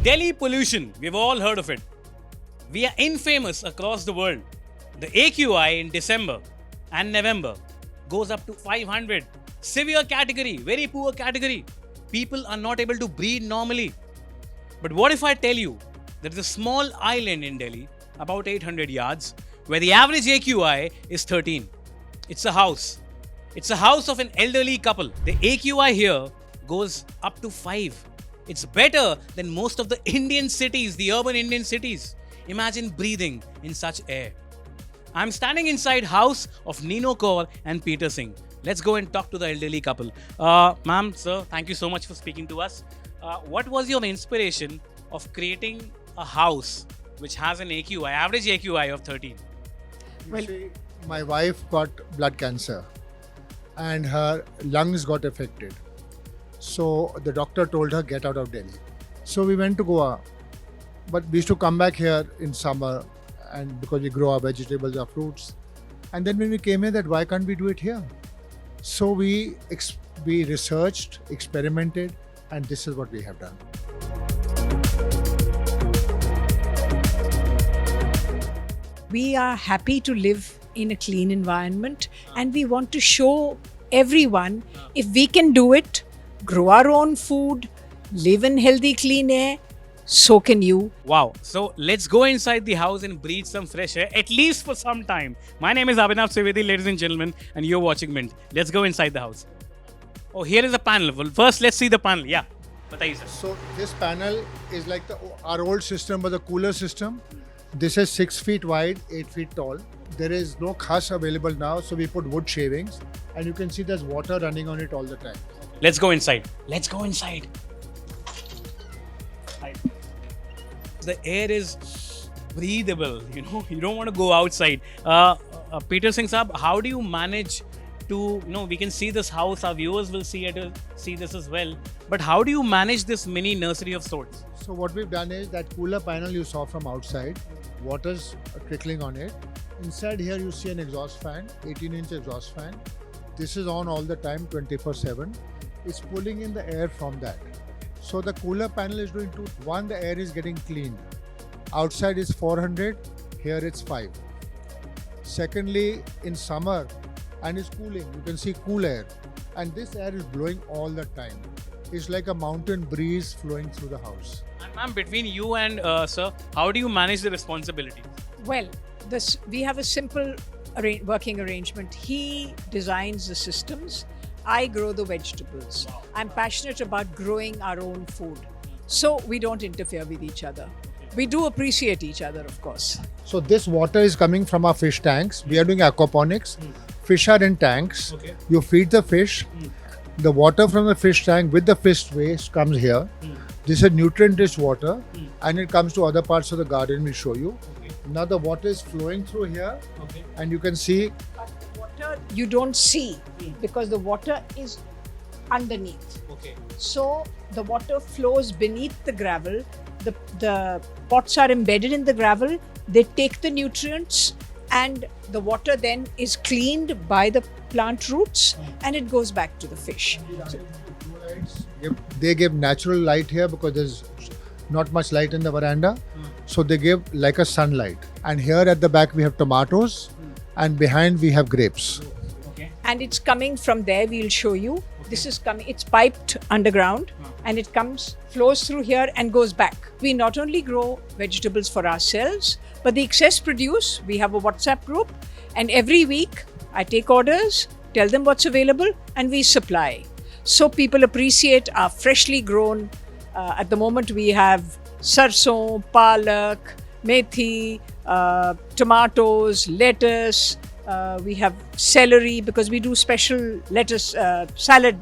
Delhi pollution, we've all heard of it. We are infamous across the world. The AQI in December and November goes up to 500. Severe category, very poor category. People are not able to breathe normally. But what if I tell you there is a small island in Delhi, about 800 yards, where the average AQI is 13. It's a house. It's a house of an elderly couple. The AQI here goes up to 5. It's better than most of the Indian cities, the urban Indian cities. Imagine breathing in such air. I'm standing inside house of Neeno Kaur and Peter Singh. Let's go and talk to the elderly couple. Ma'am, sir, thank you so much for speaking to us. What was your inspiration of creating a house which has an AQI, average AQI of 13? You see, my wife got blood cancer and her lungs got affected. So the doctor told her, get out of Delhi. So we went to Goa. But we used to come back here in summer, and because we grow our vegetables, our fruits. And then when we came here, that why can't we do it here? So we researched, experimented, and this is what we have done. We are happy to live in a clean environment, and we want to show everyone if we can do it, grow our own food, live in healthy, clean air, so can you. Wow. So let's go inside the house and breathe some fresh air, at least for some time. My name is Abhinav Trivedi, ladies and gentlemen, and you're watching Mint. Let's go inside the house. Oh, here is a panel. Well, first, let's see the panel. Yeah. Bataiye, sir. So this panel is like our old system, but the cooler system. This is 6 feet wide, 8 feet tall. There is no khas available now, so we put wood shavings, and you can see there's water running on it all the time. Let's go inside. Let's go inside. The air is breathable, you don't want to go outside. Peter Singh Saab, how do you manage to, we can see this house, our viewers will see this as well, but how do you manage this mini nursery of sorts? So what we've done is that cooler panel you saw from outside, water's trickling on it. Inside here you see an exhaust fan, 18-inch exhaust fan. This is on all the time, 24/7. It's pulling in the air from that. So the cooler panel is doing two. One, the air is getting cleaned. Outside is 400, here it's 5. Secondly, in summer, and it's cooling, you can see cool air. And this air is blowing all the time. It's like a mountain breeze flowing through the house. And ma'am, between you and sir, how do you manage the responsibilities? Well, we have a simple working arrangement. He designs the systems. I grow the vegetables. Wow. I'm passionate about growing our own food. So we don't interfere with each other. We do appreciate each other, of course. So this water is coming from our fish tanks. We are doing aquaponics. Fish are in tanks. Okay. You feed the fish. The water from the fish tank with the fish waste comes here. This is nutrient-rich water, and it comes to other parts of the garden. We'll show you. Okay. Now the water is flowing through here, Okay. and you can see But the water you don't see because the water is underneath. Okay. So the water flows beneath the gravel. The pots are embedded in the gravel. They take the nutrients, and the water then is cleaned by the plant roots, and it goes back to the fish. they give natural light here because there's not much light in the veranda. So they give like a sunlight. And here at the back we have tomatoes, and behind we have grapes. Okay. And it's coming from there. We'll show you. This is coming. It's piped underground, and it flows through here and goes back. We not only grow vegetables for ourselves, but the excess produce, we have a WhatsApp group, and every week I take orders, tell them what's available, and we supply. So people appreciate our freshly grown. At the moment we have sarson, palak, methi, tomatoes, lettuce. We have celery because we do special lettuce salad.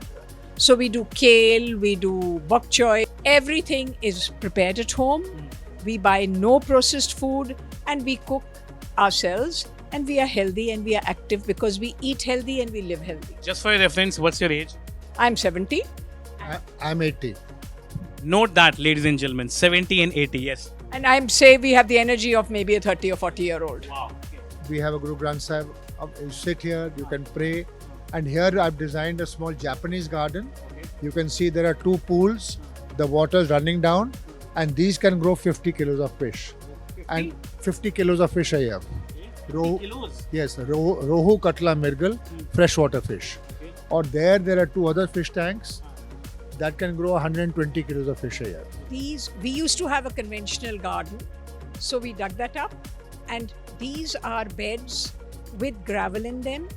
So we do kale, we do bok choy. Everything is prepared at home. We buy no processed food, and we cook ourselves, and we are healthy and we are active because we eat healthy and we live healthy. Just for your reference, what's your age? I'm 70. I'm 80. Note that, ladies and gentlemen, 70 and 80, yes. And I'm say we have the energy of maybe a 30 or 40-year-old. Wow. We have a Guru Granth Sahib. You sit here, you can pray. And here I've designed a small Japanese garden. Okay. You can see there are 2 pools. The water is running down. and these can grow 50 kilos of fish. And 50 kilos of fish a year. Rohu, kilos. yes, rohu, katla, mirgal, freshwater fish. Okay. Or there are two other fish tanks that can grow 120 kilos of fish a year. We used to have a conventional garden, so we dug that up, and these are beds with gravel in them,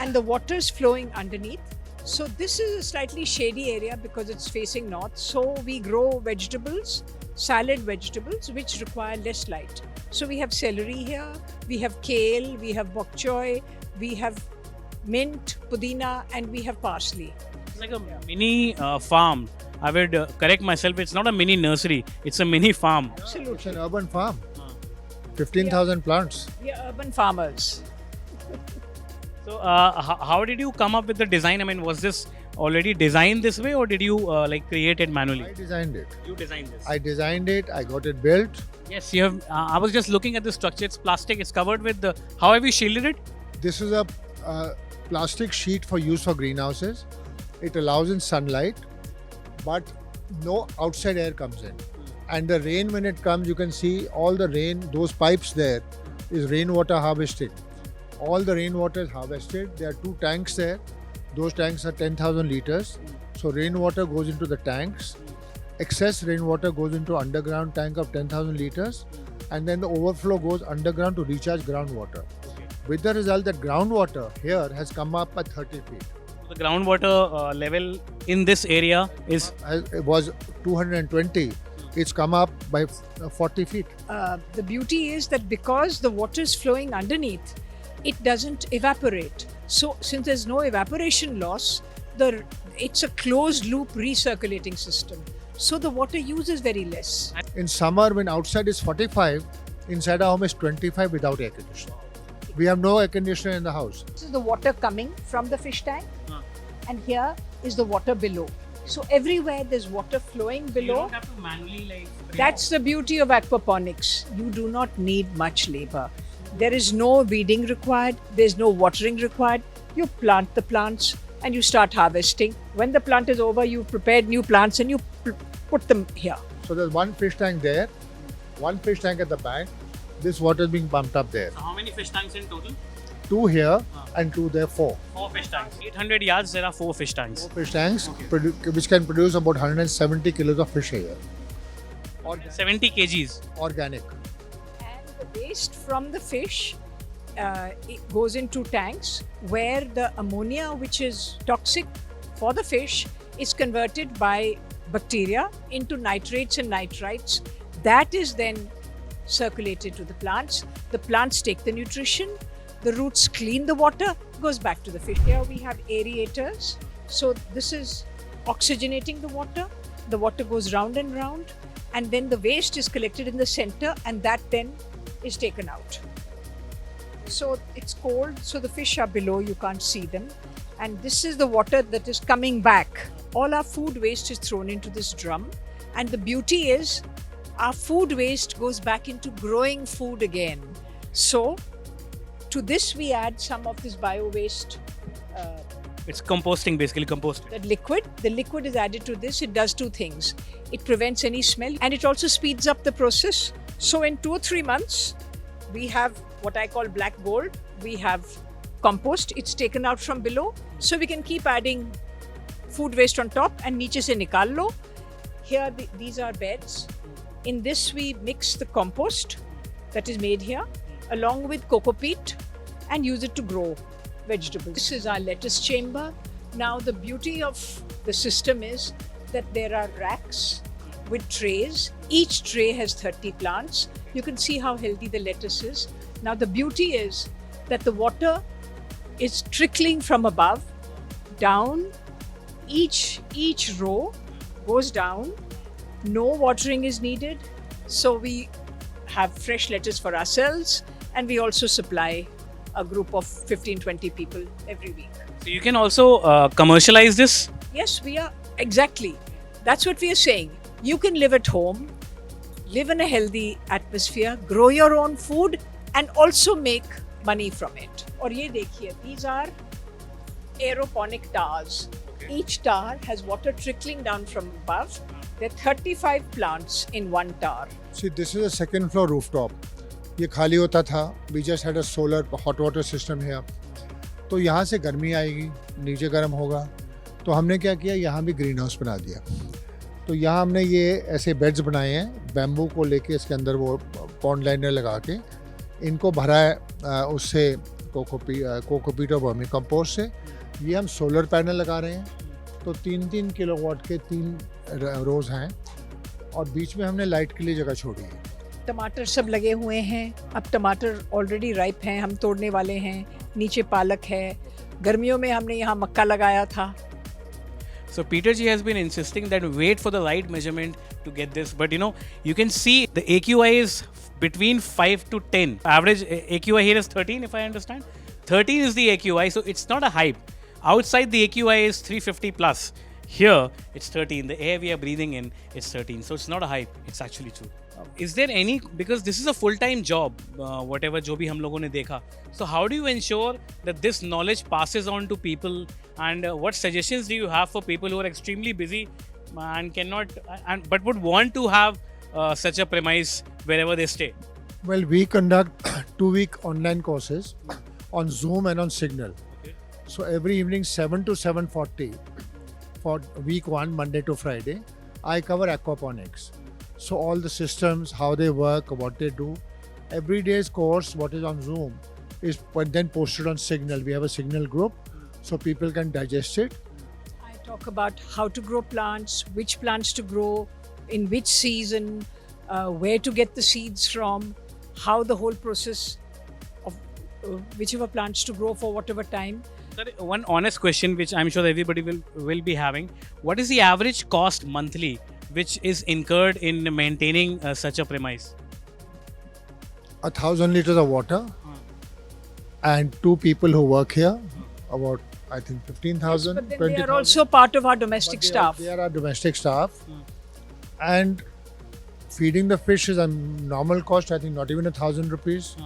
and the water's flowing underneath. So this is a slightly shady area because it's facing north. So we grow vegetables, salad vegetables, which require less light. So we have celery here, we have kale, we have bok choy, we have mint, pudina, and we have parsley. It's like a mini farm. I would correct myself. It's not a mini nursery. It's a mini farm. It's Absolutely. an urban farm. 15,000 plants. We are urban farmers. So, how did you come up with the design? I mean, was this already designed this way, or did you like create it manually? I designed it. You designed this. I designed it. I got it built. Yes, you have. I was just looking at the structure. It's plastic. It's covered with the. How have you shielded it? This is a plastic sheet for use for greenhouses. It allows in sunlight, but no outside air comes in. And the rain, when it comes, you can see all the rain. Those pipes there is rainwater harvesting. All the rainwater is harvested. There are two tanks there. Those tanks are 10,000 liters. So rainwater goes into the tanks. Excess rainwater goes into underground tank of 10,000 liters. And then the overflow goes underground to recharge groundwater. With the result that groundwater here has come up at 30 feet. The groundwater level in this area is. It was 220. It's come up by 40 feet. The beauty is that because the water is flowing underneath, it doesn't evaporate. So since there's no evaporation loss, it's a closed loop recirculating system. So the water use is very less. In summer, when outside is 45, inside our home is 25 without air conditioner. We have no air conditioner in the house. This is the water coming from the fish tank, and here is the water below. So everywhere there's water flowing You below. don't have to manually like. spray That's the beauty of aquaponics. You do not need much labor. There is no weeding required, there's no watering required. You plant the plants and you start harvesting. When the plant is over, you've prepared new plants and you put them here. So there's one fish tank there, one fish tank at the back. This water is being pumped up there. So how many fish tanks in total? Two here and two there, four. 4 fish tanks. 800 yards, there are 4 fish tanks. Four fish tanks which can produce about 170 kilos of fish a year. 70 kgs. Organic. And the waste from the fish it goes into tanks where the ammonia, which is toxic for the fish, is converted by bacteria into nitrates and nitrites. That is then circulated to the plants. The plants take the nutrition, the roots clean the water, goes back to the fish. Here we have aerators. So this is oxygenating the water. The water goes round and round, and then the waste is collected in the center, and that then is taken out. So it's cold, so the fish are below, you can't see them. And this is the water that is coming back. All our food waste is thrown into this drum. And the beauty is, our food waste goes back into growing food again. So to this we add some of this bio waste. It's composting, basically composting. The liquid is added to this. It does two things. It prevents any smell and it also speeds up the process. So in 2 or 3 months, we have what I call black gold. We have compost. It's taken out from below. So we can keep adding food waste on top and niche se nikal lo. Here, these are beds. In this, we mix the compost that is made here along with coco peat and use it to grow vegetables. This is our lettuce chamber. Now the beauty of the system is that there are racks with trays. Each tray has 30 plants. You can see how healthy the lettuce is. Now the beauty is that the water is trickling from above down. Each row goes down. No watering is needed. So we have fresh lettuce for ourselves, and we also supply a group of 15-20 people every week. So you can also commercialize this? Yes, we are. Exactly. That's what we are saying. You can live at home, live in a healthy atmosphere, grow your own food, and also make money from it. Aur ye dekhiye, these are aeroponic towers. Each tower has water trickling down from above. There are 35 plants in one tower. See, this is a second floor rooftop. ये खाली होता था. We just had a solar hot water system here. तो यहाँ से गर्मी आएगी, नीचे गर्म होगा. तो हमने क्या किया, यहाँ भी ग्रीन हाउस बना दिया. तो यहाँ हमने ये ऐसे बेड्स बनाए हैं, बैम्बू को लेके इसके अंदर वो पॉन्ड लाइनर लगा के इनको भरा है उससे कोकोपीट और वर्मी कंपोस्ट से. ये हम सोलर पैनल लगा रहे हैं. तो 3-3 किलोवाट के 3 रोज हैं और बीच में हमने लाइट के लिए जगह छोड़ी है. टमाटर सब लगे हुए हैं. अब टमाटर ऑलरेडी राइप हैं, हम तोड़ने वाले हैं. नीचे पालक है. गर्मियों में हमने यहाँ मक्का लगाया था. So Peter ji has been insisting that wait for the right measurement to get this. But you can see the AQI is between 5 to 10. Average AQI here is 13 if I understand. 13 is the AQI, so it's not a hype. Outside the AQI is 350 plus. Here it's 13. The air we are breathing in is 13. So it's not a hype. It's actually true. Is there any, because this is a full-time job, whatever जो भी हम लोगों ने देखा. So how do you ensure that this knowledge passes on to people, and what suggestions do you have for people who are extremely busy and cannot, but would want to have such a premise wherever they stay? Well, we conduct 2-week online courses on Zoom and on Signal. Okay. So every evening 7 to 7:40 for week 1, Monday to Friday, I cover aquaponics. So all the systems, how they work, what they do. Every day's course, what is on Zoom, is then posted on Signal. We have a Signal group, so people can digest it. I talk about how to grow plants, which plants to grow, in which season, where to get the seeds from, how the whole process of whichever plants to grow for whatever time. Sir, one honest question which I'm sure everybody will be having. What is the average cost monthly which is incurred in maintaining such a premise? 1,000 liters of water and 2 people who work here, about I think 15,000. But then they are also part of our domestic staff. They are our domestic staff. And feeding the fish is a normal cost, I think not even 1,000 rupees.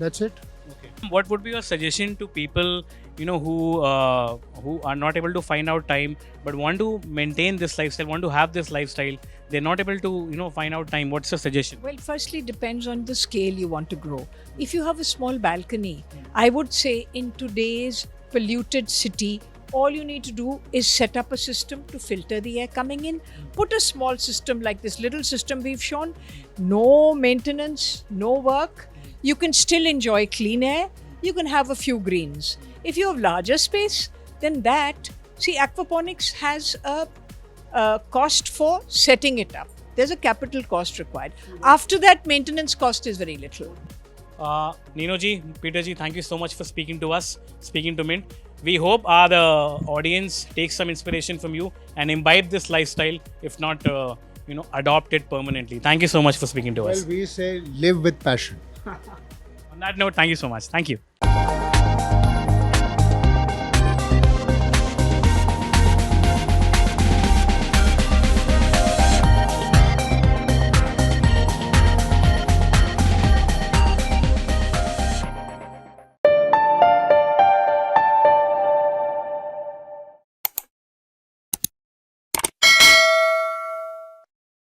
That's it. Okay. What would be your suggestion to people, who are not able to find out time but want to maintain this lifestyle, want to have this lifestyle? They're not able to, find out time. What's the suggestion? Well, firstly, depends on the scale you want to grow. If you have a small balcony, I would say in today's polluted city, all you need to do is set up a system to filter the air coming in. Put a small system like this little system we've shown. No maintenance, no work. You can still enjoy clean air. You can have a few greens. If you have larger space, then aquaponics has a cost for setting it up. There's a capital cost required. After that, maintenance cost is very little. Neeno ji, Peter ji, thank you so much for speaking to us, speaking to Mint. We hope our audience takes some inspiration from you and imbibe this lifestyle, if not, adopt it permanently. Thank you so much for speaking to us. Well, we say live with passion. On that note, thank you so much. Thank you.